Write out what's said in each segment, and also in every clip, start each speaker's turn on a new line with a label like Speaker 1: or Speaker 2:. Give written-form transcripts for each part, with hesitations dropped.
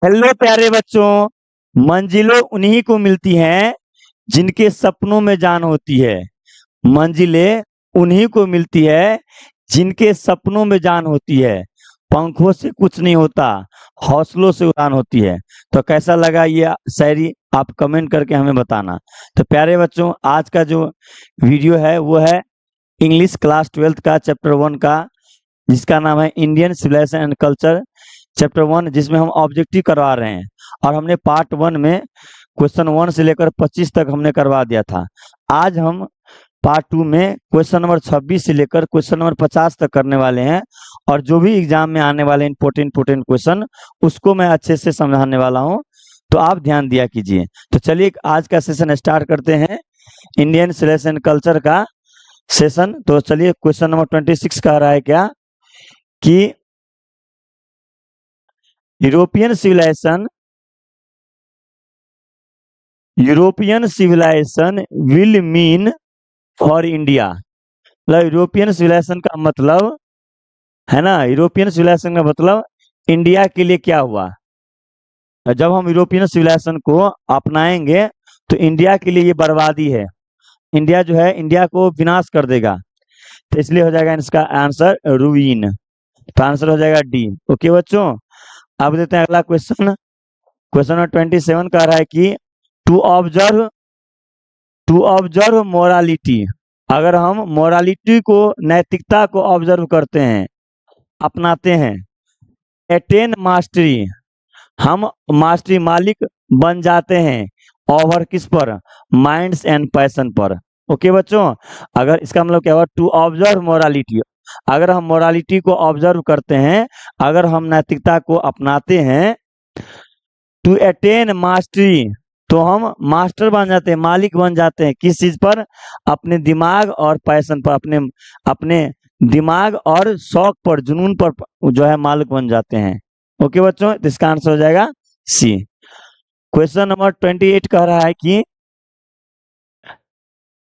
Speaker 1: Hello प्यारे बच्चों। मंजिलों उन्हीं को मिलती हैं जिनके सपनों में जान होती है। मंजिलें उन्हीं को मिलती है जिनके सपनों में जान होती है। पंखों से कुछ नहीं होता, हौसलों से उड़ान होती है। तो कैसा लगा ये शायरी, आप कमेंट करके हमें बताना। तो प्यारे बच्चों, आज का जो वीडियो है वो है इंग्लिश क्लास 12th का चैप्टर 1 का, जिसका नाम है Indian civilisation and culture chapter 1, जिसमें हम ऑब्जेक्टिव करवा रहे हैं। और हमने पार्ट 1 में क्वेश्चन 1 से लेकर 25 तक हमने करवा दिया था। आज हम पार्ट 2 में क्वेश्चन नंबर 26 से लेकर क्वेश्चन नंबर 50 तक करने वाले हैं। और जो भी एग्जाम में आने वाले इंपोर्टेंट क्वेश्चन, उसको मैं अच्छे से समझाने वाला हूँ, तो आप ध्यान दिया कीजिए। तो चलिए आज का सेशन स्टार्ट करते हैं, इंडियन सिविलाइजेशन कल्चर का सेशन। तो चलिए, क्वेश्चन नंबर 26 कह रहा है क्या कि European civilisation will mean for India. मतलब यूरोपियन सिविलाइजेशन का मतलब है ना, यूरोपियन सिविलाइजेशन का मतलब इंडिया के लिए क्या हुआ। जब हम यूरोपियन सिविलाइजेशन को अपनाएंगे तो इंडिया के लिए ये बर्बादी है। इंडिया जो है, इंडिया को विनाश कर देगा। तो इसलिए हो जाएगा इसका आंसर रूइन। तो आंसर हो जाएगा डी। ओके बच्चों, अब देते हैं अगला क्वेश्चन। क्वेश्चन नंबर 27 कह रहा है कि टू ऑब्जर्व मोरालिटी। अगर हम मोरालिटी को, नैतिकता को ऑब्जर्व करते हैं, अपनाते हैं, एटेन मास्टरी, हम मास्टरी, मालिक बन जाते हैं। ओवर किस पर? माइंड्स एंड पैशन पर। ओके बच्चों, अगर इसका मतलब क्या हुआ? टू ऑब्जर्व मोरालिटी, अगर हम मोरालिटी को ऑब्जर्व करते हैं, अगर हम नैतिकता को अपनाते हैं, टू एटेन मास्टरी, तो हम मास्टर बन जाते हैं, मालिक बन जाते हैं। किस चीज पर? अपने दिमाग और पैशन पर, अपने अपने दिमाग और शौक पर, जुनून पर जो है मालिक बन जाते हैं। ओके बच्चों, तो इसका आंसर हो जाएगा सी। क्वेश्चन नंबर 28 कह रहा है कि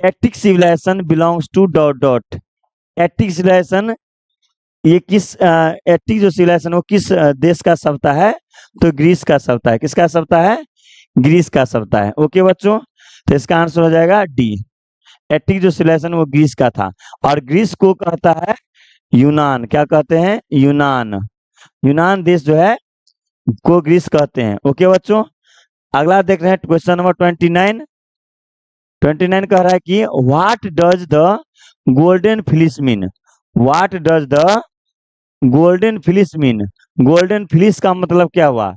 Speaker 1: Attic civilisation belongs to dot dot. Attic civilisation, ये किस एटिक जो सिविलाइजेशन वो किस देश का सभ्यता है? तो ग्रीस का सभ्यता है। किसका सभ्यता है? ग्रीस का सभ्यता है। ओके बच्चों, तो इसका आंसर हो जाएगा डी। एटिक जो सिविलाइजेशन वो ग्रीस का था। और ग्रीस को कहता है यूनान। क्या कहते हैं? यूनान। यूनान देश जो है को ग्रीस कहते हैं। ओके बच्चों, अगला देख रहे हैं क्वेश्चन नंबर 29। 29 कह रहा है कि what does the golden fleece mean. What does the golden fleece mean. Golden fleece का मतलब क्या हुआ?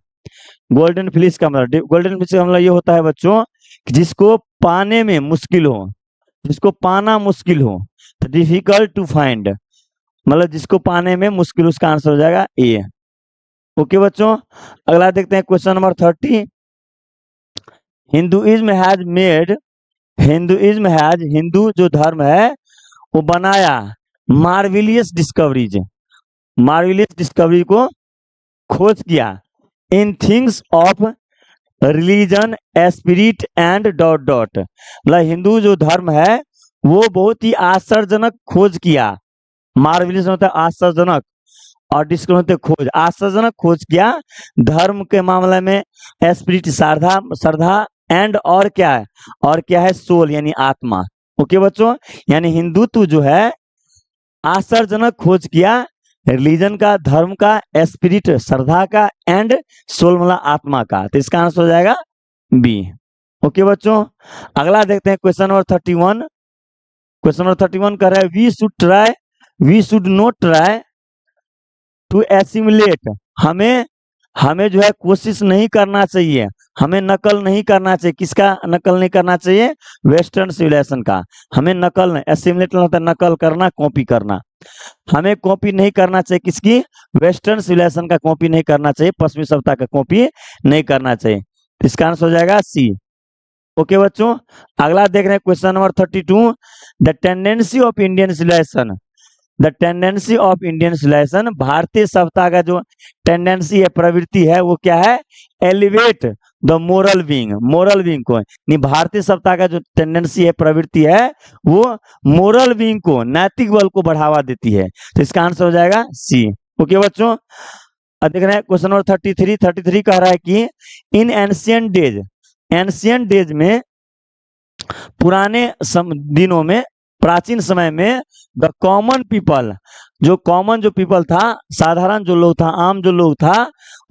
Speaker 1: गोल्डन फ्लिस का मतलब, गोल्डन फ्लिस का मतलब ये होता है बच्चों, जिसको पाने में मुश्किल हो, जिसको पाना मुश्किल हो, तो डिफिकल्ट टू फाइंड, मतलब जिसको पाने में मुश्किल, उसका आंसर हो जाएगा ए। ओके बच्चों, अगला देखते हैं question number 30। Hinduism has made, Hindu जो धर्म है वो बनाया मार्विलियस डिस्कवरीज, मार्विलियस डिस्कवरी को खोज किया, in things of religion, spirit and dot dot. मतलब हिंदू जो धर्म है वो बहुत ही आश्चर्यजनक खोज किया। मार्विलियस होता है आश्चर्यजनक, और डिस्कवरी होते खोज, आश्चर्यजनक खोज किया धर्म के मामले में। स्पिरिट श्रद्धा, श्रद्धा, एंड और क्या है? और क्या है? सोल यानी आत्मा। ओके बच्चों, यानी हिंदुत्व जो है आश्चर्यजनक खोज किया रिलीजन का, धर्म का, स्पिरिट श्रद्धा का, एंड सोल मतलब आत्मा का। तो इसका आंसर हो जाएगा बी। ओके बच्चों, अगला देखते हैं क्वेश्चन नंबर 31। क्वेश्चन नंबर 31 कह रहा है we should not try to assimilate. हमें जो है कोशिश नहीं करना चाहिए, हमें नकल नहीं करना चाहिए। किसका नकल नहीं करना चाहिए? वेस्टर्न सिविलाइजेशन का। हमें नकल नहीं, एसिमुलेट होता है नकल करना, कॉपी करना। हमें कॉपी नहीं करना चाहिए। किसकी? वेस्टर्न सिविलाइजेशन का कॉपी नहीं करना चाहिए, पश्चिमी सभ्यता का कॉपी नहीं करना चाहिए। इसका आंसर हो जाएगा सी। ओके बच्चों, अगला देख रहे हैं question number 32। The tendency of Indian civilisation, the tendency of Indian civilisation, भारतीय सभ्यता का जो टेंडेंसी है, प्रवृत्ति है, वो क्या है? Elevate the moral being, moral being को, नहीं, भारतीय सभ्यता का जो टेंडेंसी है, प्रवृत्ति है, वो मोरल बीइंग को, नैतिक बल को बढ़ावा देती है। तो इसका आंसर हो जाएगा सी। ओके बच्चों, अब देख रहे हैं क्वेश्चन नंबर 33 कह रहा है कि इन एंशियंट डेज में पुराने दिनों में, प्राचीन समय में, द कॉमन पीपल, जो पीपल था, साधारण जो लोग था, आम जो लोग था,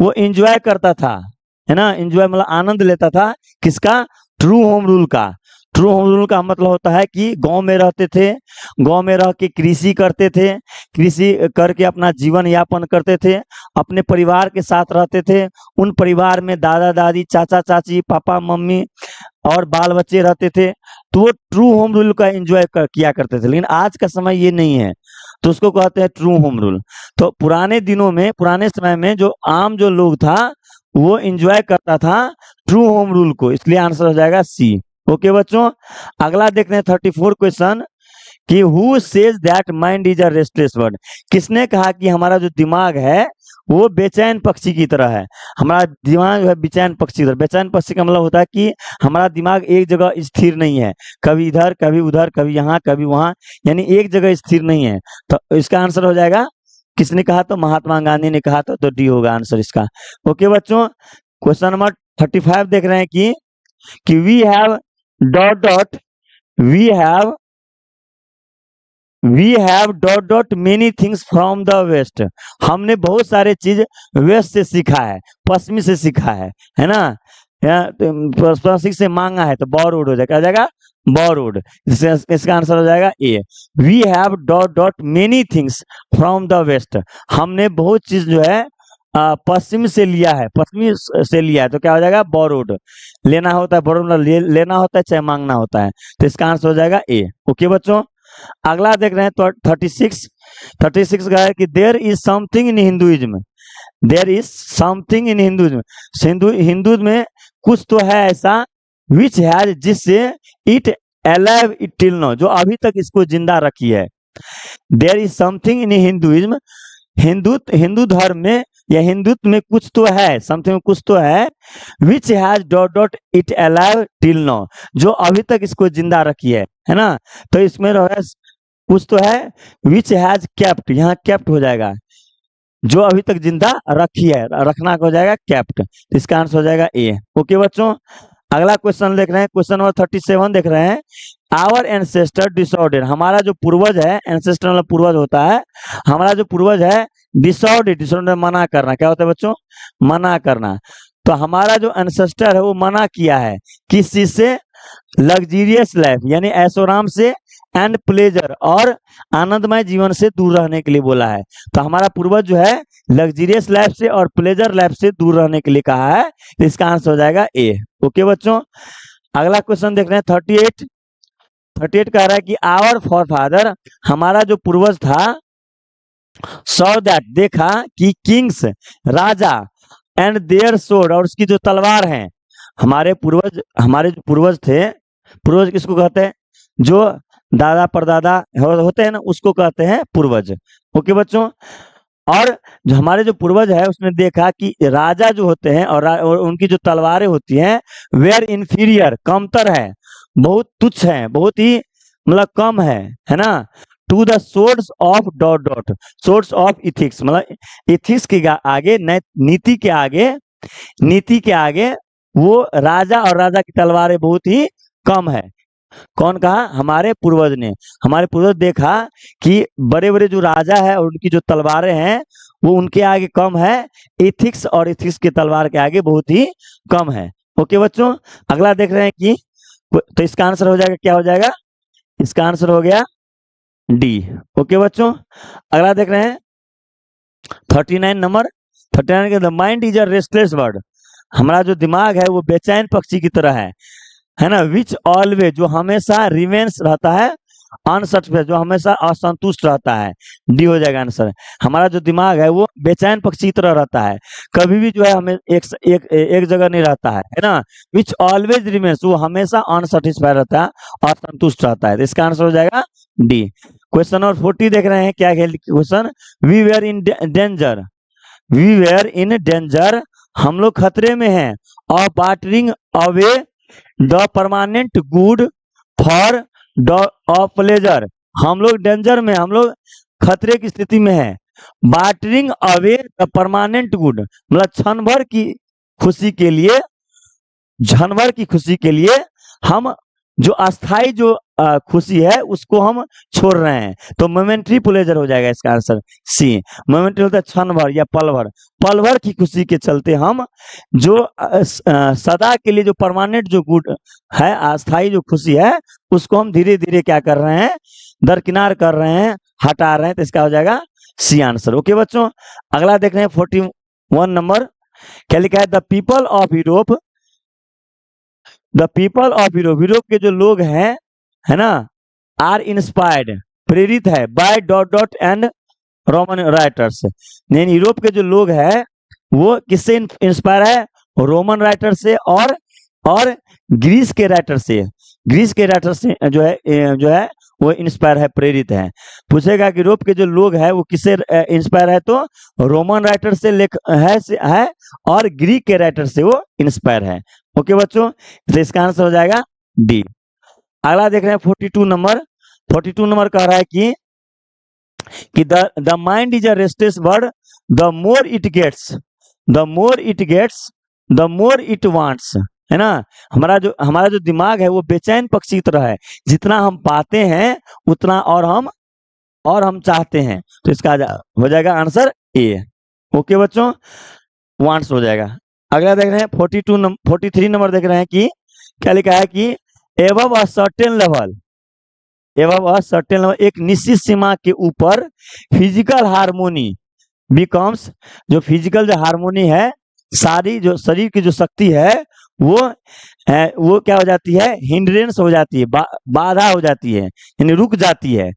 Speaker 1: वो एंजॉय करता था, है ना, एंजॉय मतलब आनंद लेता था किसका? ट्रू होम रूल का। ट्रू होम रूल का मतलब होता है कि गांव में रहते थे, गांव में रह के कृषि करते थे, कृषि करके अपना जीवन यापन करते थे, अपने परिवार के साथ रहते थे, उन परिवार में दादा दादी, चाचा चाची, पापा मम्मी और बाल बच्चे रहते थे, तो वो ट्रू होम रूल का एंजॉय किया करते थे। लेकिन आज का समय ये नहीं है, तो उसको कहते हैं ट्रू होम रूल। तो पुराने दिनों में, पुराने समय में जो आम जो लोग था वो एंजॉय करता था ट्रू होम रूल को, इसलिए आंसर हो जाएगा सी। ओके बच्चों, अगला देख रहे हैं 34 क्वेश्चन कि who says that mind is a restless bird. किसने कहा कि हमारा जो दिमाग है वो बेचैन पक्षी की तरह है? हमारा दिमाग है बेचैन पक्षी की तरह। बेचैन पक्षी का मतलब होता है कि हमारा दिमाग एक जगह स्थिर नहीं है, कभी इधर कभी उधर, कभी यहाँ कभी वहां, यानी एक जगह स्थिर नहीं है। तो इसका आंसर हो जाएगा, किसने कहा? तो महात्मा गांधी ने कहा था, तो डी होगा आंसर इसका। ओके बच्चों, क्वेश्चन नंबर 35 देख रहे हैं कि we have dot dot we have dot dot many things from the waste. हमने बहुत सारे चीज वेस्ट से सीखा है, पश्चिमी से सीखा है ना, पश्चिम से मांगा है, तो बोरोड हो जाएगा, आ जाएगा बोरोड। इसका आंसर हो जाएगा A. We have dot dot many things from the waste. हमने बहुत चीज जो है पश्चिम से लिया है, पश्चिमी से लिया है, तो क्या हो जाएगा? बोरोड। लेना होता है, बोरोड लेना होता है, चाहे मांगना होता है, तो इसका आंसर हो जाएगा ए। ओके बच्चों, अगला देख रहे हैं तो 36 का है कि there is something in Hinduism. There is something in Hinduism. Hindu में कुछ तो है ऐसा, विच हैज, जिससे it alive it till now, जो अभी तक इसको जिंदा रखी है। There is something in Hinduism, Hindu धर्म में या हिंदुत्व में कुछ तो है, समथिंग कुछ तो है, which has dot dot it alive till now, जो अभी तक इसको जिंदा रखी है ना। तो इसमें कुछ तो है, विच हैज केप्ट, यहाँ केप्ट हो जाएगा, जो अभी तक जिंदा रखी है, रखना हो जाएगा केप्ट, तो इसका आंसर हो जाएगा ए। ओके बच्चों, अगला क्वेश्चन देख रहे हैं, क्वेश्चन नंबर 37 देख रहे हैं। आवर एंसेस्टर डिसऑर्डर, हमारा जो पूर्वज है, एंसेस्टर मतलब पूर्वज होता है, हमारा जो पूर्वज है डिसऑर्डर मना करना, क्या होता है बच्चों? मना करना। तो हमारा जो एंसेस्टर है वो मना किया है किस चीज से? लग्जीरियस लाइफ, यानी ऐशोराम से, एंड प्लेजर, और आनंदमय जीवन से दूर रहने के लिए बोला है। तो हमारा पूर्वज जो है लग्जीरियस लाइफ से और प्लेजर लाइफ से दूर रहने के लिए कहा है, तो इसका आंसर हो जाएगा ए। ओके बच्चों, अगला क्वेश्चन देख रहे हैं 38 कह रहा है कि आवर फॉर फादर, हमारा जो पूर्वज था, सॉ दैट, देखा कि किंग्स, राजा, एंड देयर स्वॉर्ड, और उसकी जो तलवार है, हमारे जो पूर्वज थे, पूर्वज किसको कहते हैं? जो दादा परदादा होते हैं ना, उसको कहते हैं पूर्वज। ओके बच्चों, और जो हमारे जो पूर्वज है उसने देखा कि राजा जो होते हैं और उनकी जो तलवारें होती हैं, वेयर इन्फीरियर, कमतर है, बहुत तुच्छ है, बहुत ही मतलब कम है ना, to the source of dot dot, source of ethics, मतलब इथिक्स के आगे, नीति के आगे वो राजा और राजा की तलवारें बहुत ही कम है। कौन कहा? हमारे पूर्वज ने। हमारे पूर्वज देखा कि बड़े बड़े जो राजा है और उनकी जो तलवारें हैं वो उनके आगे कम है, इथिक्स और इथिक्स की तलवार के आगे बहुत ही कम है। ओके बच्चों, अगला देख रहे हैं कि, तो इसका आंसर हो जाएगा, क्या हो जाएगा? इसका आंसर हो गया डी। ओके बच्चों, अगला देख रहे हैं 39 नंबर। 39 के, the mind is a restless bird, हमारा जो दिमाग है वो बेचैन पक्षी की तरह है ना, विच ऑलवेज, जो हमेशा रिमेन्स रहता है, अनसेटिस्फाइड, जो हमेशा असंतुष्ट रहता है, डी हो जाएगा आंसर। हमारा जो दिमाग है वो बेचैन पक्षी की तरह रहता है, कभी भी जो है हमें एक जगह नहीं रहता है ना। विच ऑलवेज रिमेन्स, वो हमेशा अनसेटिस्फाइड रहता है, असंतुष्ट रहता है, तो इसका आंसर हो जाएगा डी। क्वेश्चन नंबर 40 देख रहे हैं, क्या question? We were in danger, हम लोग खतरे में हैं, और bartering away the permanent good for pleasure, हम लोग डेंजर में, हम लोग खतरे की स्थिति में हैं, bartering away the permanent good, मतलब क्षण भर की खुशी के लिए, क्षण भर की खुशी के लिए हम जो अस्थाई जो खुशी है उसको हम छोड़ रहे हैं, तो मोमेंट्री प्लेजर हो जाएगा इसका आंसर सी। मोमेंट्री होता है क्षण भर या पल भर की खुशी के चलते हम जो सदा के लिए जो परमानेंट जो गुड है, अस्थाई जो खुशी है, उसको हम धीरे धीरे क्या कर रहे हैं, दरकिनार कर रहे हैं, हटा रहे हैं, तो इसका हो जाएगा सी आंसर। ओके बच्चों, अगला देख रहे हैं 41 नंबर, क्या लिखा है, the people of Europe, the people of Europe, Europe के जो लोग हैं, है ना, आर इंस्पायर्ड, प्रेरित है, by dot dot and Roman writers, यानी यूरोप के जो लोग हैं वो किससे इंस्पायर है, रोमन राइटर से और ग्रीस के राइटर से, ग्रीस के राइटर से जो है वो इंस्पायर है, प्रेरित है। पूछेगा कि यूरोप के जो लोग हैं वो किससे इंस्पायर है, तो रोमन राइटर से है और ग्रीक के राइटर से वो इंस्पायर है। ओके बच्चों, तो इसका आंसर हो जाएगा डी। अगला देख रहे हैं 42 नंबर, 42 नंबर कह रहा है कि the mind is a restless bird, the more it gets, the more it gets, the more it wants, है ना, हमारा जो दिमाग है वो बेचैन पक्षी की तरह है, जितना हम पाते हैं उतना और हम चाहते हैं, तो इसका हो जाएगा आंसर ए। ओके बच्चों, वांट्स हो जाएगा। अगला देख रहे हैं 43 नंबर देख रहे हैं कि क्या लिखा है कि above a certain level, above a certain level, एक निश्चित सीमा के ऊपर फिजिकल हार्मोनी बिकम्स, जो फिजिकल जो हार्मोनी है, सारी जो शरीर की जो शक्ति है वो क्या हो जाती है, हिंड्रेंस हो जाती है, बाधा हो जाती है, यानी रुक जाती है।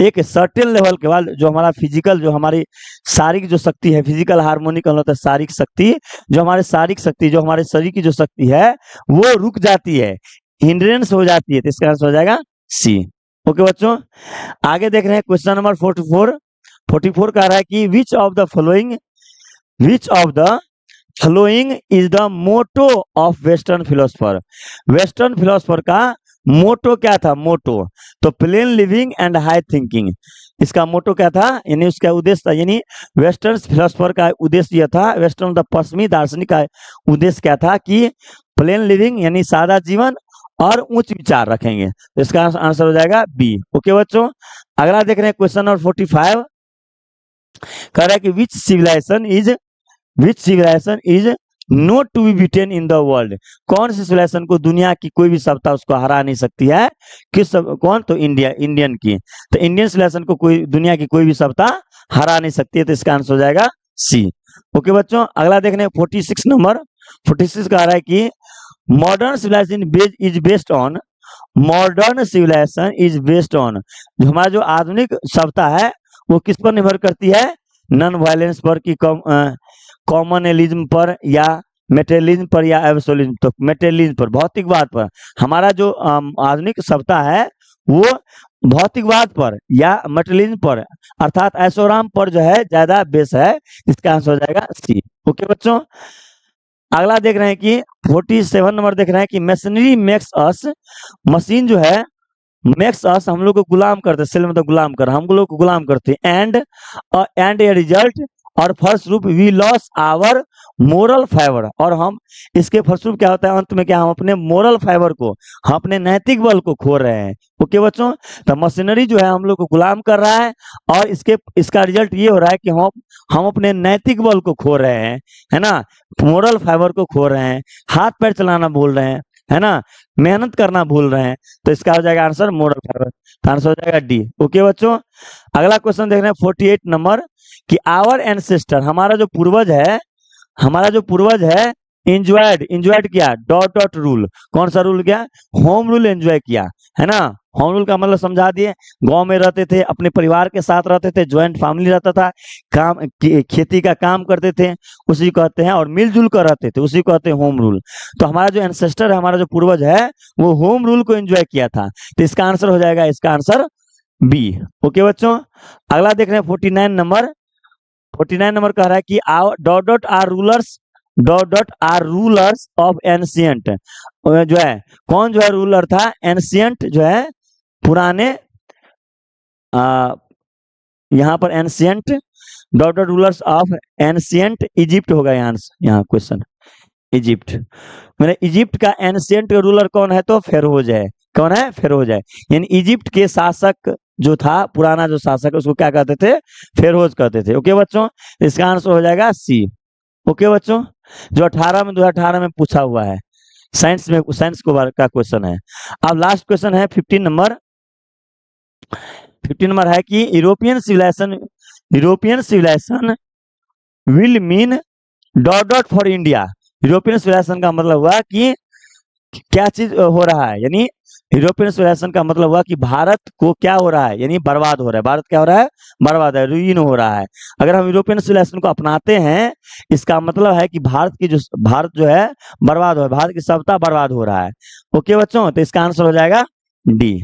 Speaker 1: एक सर्टेन लेवल के बाद जो हमारा फिजिकल, जो हमारी शारीरिक जो शक्ति है, फिजिकल हार्मोनी का होता है शारीरिक शक्ति, जो हमारे शारीरिक शक्ति, जो हमारे शरीर की जो शक्ति है वो रुक जाती है, हिंड्रेंस हो जाती है, तो इसका आंसर हो जाएगा सी। ओके बच्चों, आगे देख रहे हैं क्वेश्चन नंबर 44 कह रहा है कि which of the following is the motto of western philosopher, western philosopher का मोटो क्या था, मोटो तो plain living and high thinking, इसका मोटो क्या था, यानी उसका उद्देश्य था, यानी वेस्टर्न फिलोसफर का उद्देश्य यह था, वेस्टर्न द पश्चिमी दार्शनिक का उद्देश्य क्या था कि प्लेन लिविंग यानी सादा जीवन और उच्च विचार रखेंगे, तो इसका आंसर हो जाएगा बी। ओके बच्चों, अगला देख रहे हैं क्वेश्चन नंबर 45 कह रहा है कि which civilisation is not to be beaten in the world, कौन सी सिविलाइजेशन को दुनिया की कोई भी सभ्यता उसको हरा नहीं सकती है, कौन, तो इंडियन की, तो इंडियन सिविलाइजेशन को कोई दुनिया की कोई भी सभ्यता हरा नहीं सकती है, तो इसका आंसर हो जाएगा सी। ओके बच्चों, अगला देखने 46 नंबर, 46 कह रहा है कि modern civilization is based on, modern civilization is based on, जो हमारा जो आधुनिक सभ्यता है वो किस पर निर्भर करती है, नॉन वायलेंस पर कि कॉमनलिज्म पर या मेटेरियलिज्म पर या एब्सोल्यूटिज्म, तो मेटेरियलिज्म पर, भौतिकवाद पर। हमारा जो आधुनिक सभ्यता है वो भौतिकवाद पर या मटेरियलिज्म पर अर्थात ऐशोआराम पर जो है ज्यादा बेस है, इसका आंसर हो जाएगा सी। ओके बच्चों, अगला देख रहे हैं कि 47 नंबर देख रहे हैं कि मशीनरी मेक्स अस, मशीन जो है मेक्स अस, हम लोग को गुलाम करते, सेल मतलब गुलाम कर, हम लोग को गुलाम करते, एंड ए रिजल्ट, और फलस्वरूप we lose our moral fibre, और हम इसके फलस्वरूप क्या होता है, अंत में क्या, हम अपने मोरल फाइबर को, हम अपने नैतिक बल को खो रहे हैं। ओके बच्चों, तो मशीनरी जो है हम लोग को गुलाम कर रहा है और इसका रिजल्ट ये हो रहा है कि हम अपने नैतिक बल को खो रहे हैं, है ना, मोरल फाइबर को खो रहे हैं, हाथ पैर चलाना भूल रहे हैं, है ना, मेहनत करना भूल रहे हैं, तो इसका हो जाएगा आंसर मोरल फाइबर, तो आंसर हो जाएगा डी। ओके बच्चों, अगला क्वेश्चन देख रहे हैं 48 नंबर कि आवर एंसेस्टर, हमारा जो पूर्वज है इंजॉयड किया डॉट डॉट रूल, कौन सा रूल किया, होम रूल एंजॉय किया, है ना, होम रूल का मतलब समझा दिए, गांव में रहते थे, अपने परिवार के साथ रहते थे, ज्वाइंट फैमिली रहता था, खेती का काम करते थे, उसी कहते हैं, और मिलजुल कर रहते थे, उसी कहते हैं होम रूल। तो हमारा जो एंसेस्टर है, हमारा जो पूर्वज है वो होम रूल को एंजॉय किया था, तो इसका आंसर हो जाएगा, इसका आंसर बी। ओके बच्चों, अगला देख रहे हैं 49 नंबर कह रहा है कि dot dot are rulers of ancient, जो है कौन जो है रूलर था, एंशियंट जो है पुराने, यहाँ पर ancient dot dot rulers of ancient Egypt होगा यहाँ क्वेश्चन। इजिप्ट मैंने इजिप्ट का एंशियंट रूलर कौन है? तो फेरोज है। कौन है? फेरोज है। यानी इजिप्ट के शासक जो था, पुराना जो शासक, उसको क्या कहते थे? फेरोज कहते थे। ओके बच्चों, इसका आंसर हो जाएगा सी। ओके बच्चों, जो 2018 में पूछा हुआ है, साइंस में, साइंस को का क्वेश्चन है। अब लास्ट क्वेश्चन है 15 नंबर। 15 नंबर है कि European civilisation will mean dot dot for India. European civilisation का मतलब हुआ कि क्या चीज हो रहा है, यानी यूरोपियन सिविलाइजेशन का मतलब हुआ कि भारत को क्या हो रहा है, यानी बर्बाद हो रहा है। भारत क्या हो रहा है? बर्बाद है, रुइन हो रहा है। अगर हम यूरोपियन सिविलाइजेशन को अपनाते हैं, इसका मतलब है कि भारत जो है बर्बाद हो रहा है, भारत की सभ्यता बर्बाद हो रहा है। ओके बच्चों, तो इसका आंसर हो जाएगा डी।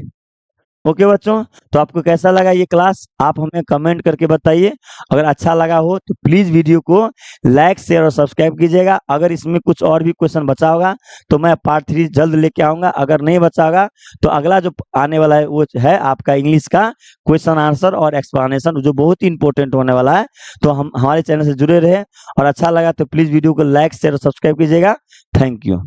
Speaker 1: ओके बच्चों, तो आपको कैसा लगा ये क्लास, आप हमें कमेंट करके बताइए। अगर अच्छा लगा हो तो प्लीज वीडियो को लाइक, शेयर और सब्सक्राइब कीजिएगा। अगर इसमें कुछ और भी क्वेश्चन बचा होगा तो मैं पार्ट 3 जल्द लेके आऊंगा। अगर नहीं बचा होगा तो अगला जो आने वाला है वो है आपका इंग्लिश का क्वेश्चन आंसर और एक्सप्लेनेशन, जो बहुत ही इंपॉर्टेंट होने वाला है। तो हम हमारे चैनल से जुड़े रहे, और अच्छा लगा तो प्लीज वीडियो को लाइक, शेयर और सब्सक्राइब कीजिएगा। Thank you.